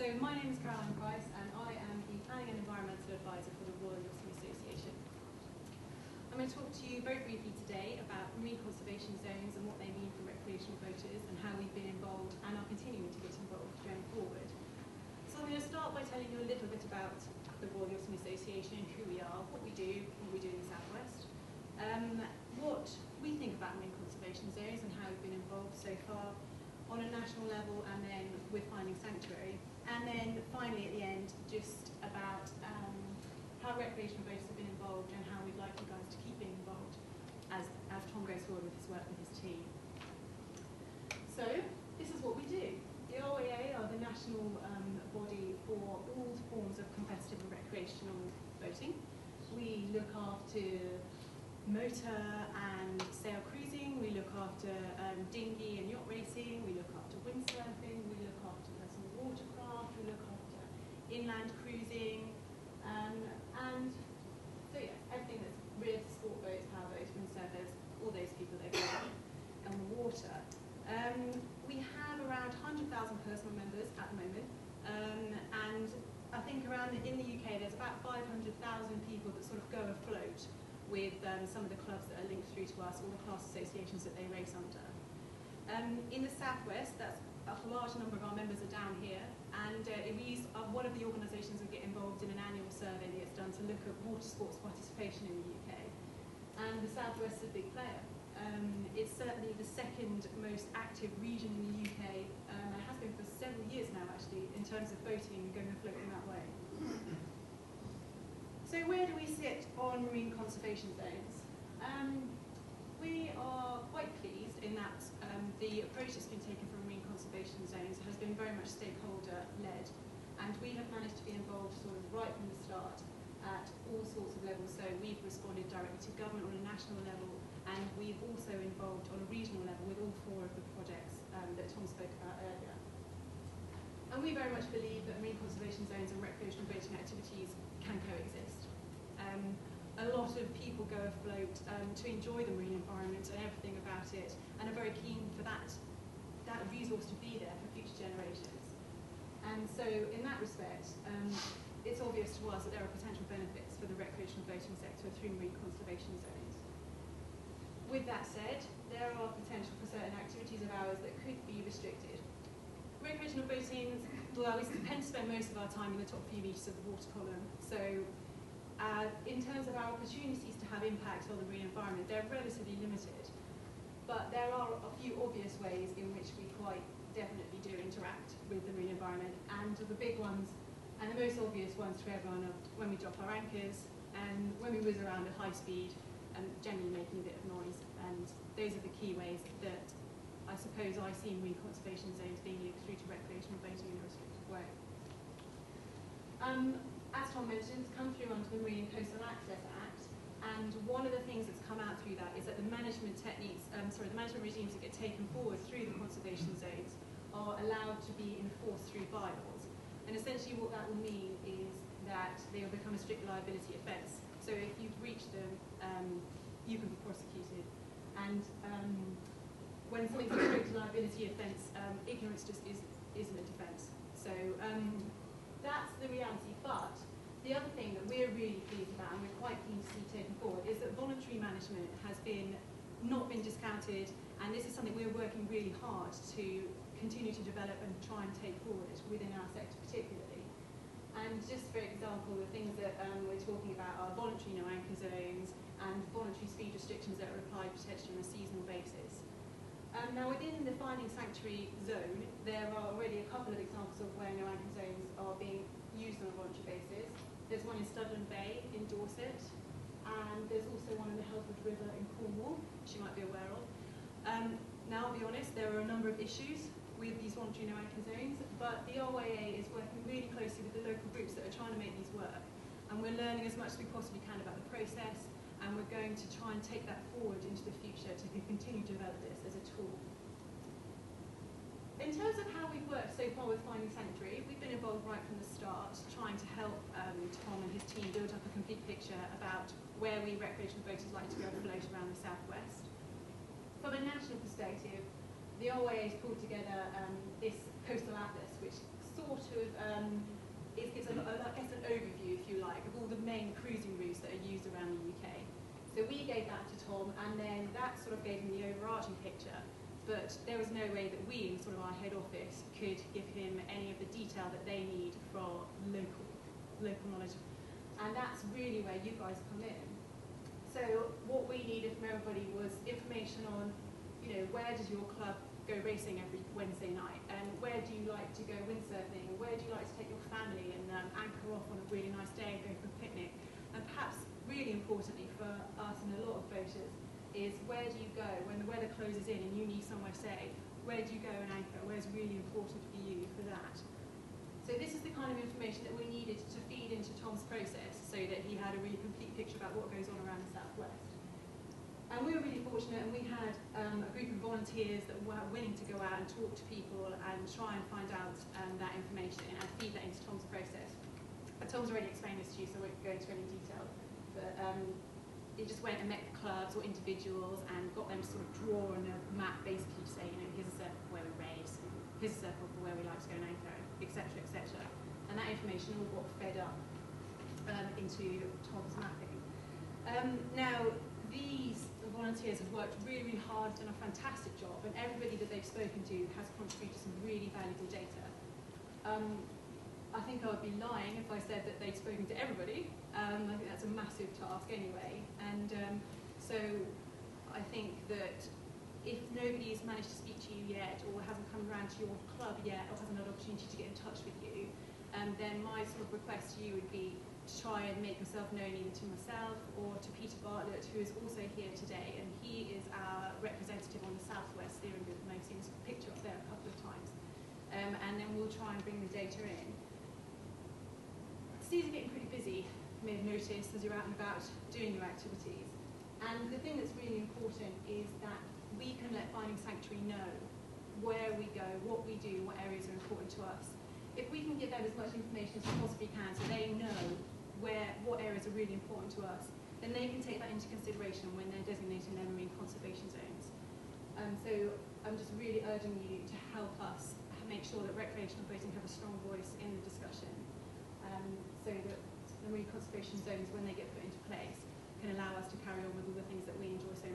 So my name is Price, and I am the Planning and Environmental Advisor for the Royal Yachting Association. I'm going to talk to you very briefly today about marine conservation zones and what they mean for recreational boaters and how we've been involved and are continuing to get involved going forward. So I'm going to start by telling you a little bit about the Royal Yachting Association, who we are, what we do in the South West, what we think about marine conservation zones and how we've been involved so far on a national level and then with Finding Sanctuary. And then finally at the end, just about how recreational boaters have been involved and how we'd like you guys to keep being involved as Tom goes forward with his work with his team. So this is what we do. The RYA are the national body for all forms of competitive and recreational boating. We look after motor and sail cruising, we look after dinghy and yacht racing, we look after windsurfing, we look after personal watercraft, we look after inland cruising, and so yeah, everything that's rear sport boats, power boats, windsurfers, all those people that go on the water. We have around 100,000 personal members at the moment, and I think around in the UK there's about 500,000 people that sort of go afloat with some of the clubs that are linked through to us, or the class associations that they race under. In the Southwest, that's a large number of our members are down here, and we are one of the organisations that get involved in an annual survey that's done to look at water sports participation in the UK. And the Southwest is a big player. It's certainly the second most active region in the UK, and it has been for several years now actually, in terms of boating and going afloat in that way. So where do we sit on marine conservation zones? We are quite pleased in that the approach that's been taken for marine conservation zones has been very much stakeholder-led, and we have managed to be involved sort of right from the start at all sorts of levels. So we've responded directly to government on a national level, and we've also involved on a regional level with all four of the projects that Tom spoke about earlier. And we very much believe that marine conservation zones and recreational boating activities can coexist. A lot of people go afloat to enjoy the marine environment and everything about it, and are very keen for that resource to be there for future generations. And so in that respect, it's obvious to us that there are potential benefits for the recreational boating sector through marine conservation zones. With that said, there are potential for certain activities of ours that could be restricted. Recreational boating, well, we tend to spend most of our time in the top few metres of the water column, so in terms of our opportunities to have impact on the marine environment, they're relatively limited. But there are a few obvious ways in which we quite definitely do interact with the marine environment, and the big ones, and the most obvious ones to everyone, are when we drop our anchors, and when we whiz around at high speed, and generally making a bit of noise. And those are the key ways that I suppose I see marine conservation zones being linked through to recreational boating in a restricted way. As Tom mentioned, it's come through under the Marine and Coastal Access Act, and one of the things that's come out through that is that the management techniques, the management regimes that get taken forward through the conservation zones are allowed to be enforced through bylaws. And essentially what that will mean is that they will become a strict liability offence. So if you breach them, you can be prosecuted. And when something's a strict liability offence, ignorance just isn't a defence. So that's the reality. But the other thing that we're really pleased about, and we're quite keen to see taken forward, is that voluntary management has not been discounted, and this is something we're working really hard to continue to develop and try and take forward within our sector particularly. And just for example, the things that we're talking about are voluntary no anchor zones and voluntary speed restrictions that are applied potentially on a seasonal basis. Now within the Finding Sanctuary zone, there are already a couple of examples of where no anchor zones are being used on a voluntary basis. There's one in Studland Bay in Dorset, and there's also one in the Helford River in Cornwall, which you might be aware of. Now, I'll be honest, there are a number of issues with these voluntary no anchor zones, but the RYA is working really closely with the local groups that are trying to make these work. And we're learning as much as we possibly can about the process, and we're going to try and take that forward into the future to continue to develop this as a tool. In terms of how we've worked so far with Finding Sanctuary, we've been involved right from the start, trying to help Tom and his team build up a complete picture about where we recreational boaters like to go afloat around the southwest. From a national perspective, the RYA has pulled together this coastal atlas, which sort of it gives I guess an overview, if you like, of all the main cruising routes that are used around the UK. So we gave that to Tom, and then that sort of gave him the overarching picture. But there was no way that we, in sort of our head office, could give him any of the detail that they need for local knowledge. And that's really where you guys come in. So what we needed from everybody was information on, where does your club go racing every Wednesday night, and where do you like to go windsurfing, where do you like to take your family and anchor off on a really nice day and go for a picnic. And perhaps really importantly for us and a lot of boaters is, where do you go when the weather closes in and you need somewhere safe? Where do you go and anchor? Where's really important for you for that? So this is the kind of information that we needed to feed into Tom's process so that he had a really complete picture about what goes on around the Southwest. And we were really fortunate, and we had a group of volunteers that were willing to go out and talk to people and try and find out that information and feed that into Tom's process. Tom's already explained this to you, so I won't go into any detail. But he just went and met clubs or individuals and got them to sort of draw on a map, basically to say, here's a circle for where we race, here's a circle for where we like to go and anchor, etc., etc. And that information all got fed up into Tom's mapping. Now, these volunteers have worked really, really hard, done a fantastic job, and everybody that they've spoken to has contributed some really valuable data. I think I would be lying if I said that they'd spoken to everybody. I think that's a massive task anyway. And so I think that if nobody has managed to speak to you yet, or hasn't come around to your club yet, or hasn't had an opportunity to get in touch with you, then my sort of request to you would be to try and make yourself known either to myself or to Peter Bartlett, who is also here today, and he is our representative on the Southwest Steering Group, and I've seen his picture up there a couple of times. And then we'll try and bring the data in. Seas are getting pretty busy, you may have noticed, as you're out and about doing your activities. And the thing that's really important is that we can let Finding Sanctuary know where we go, what we do, what areas are important to us. If we can give them as much information as we possibly can, so they know what areas are really important to us, then they can take that into consideration when they're designating their marine conservation zones. So I'm just really urging you to help us make sure that recreational boating have a strong voice in the discussion, so that the marine conservation zones, when they get put into place, can allow us to carry on with all the things that we enjoy so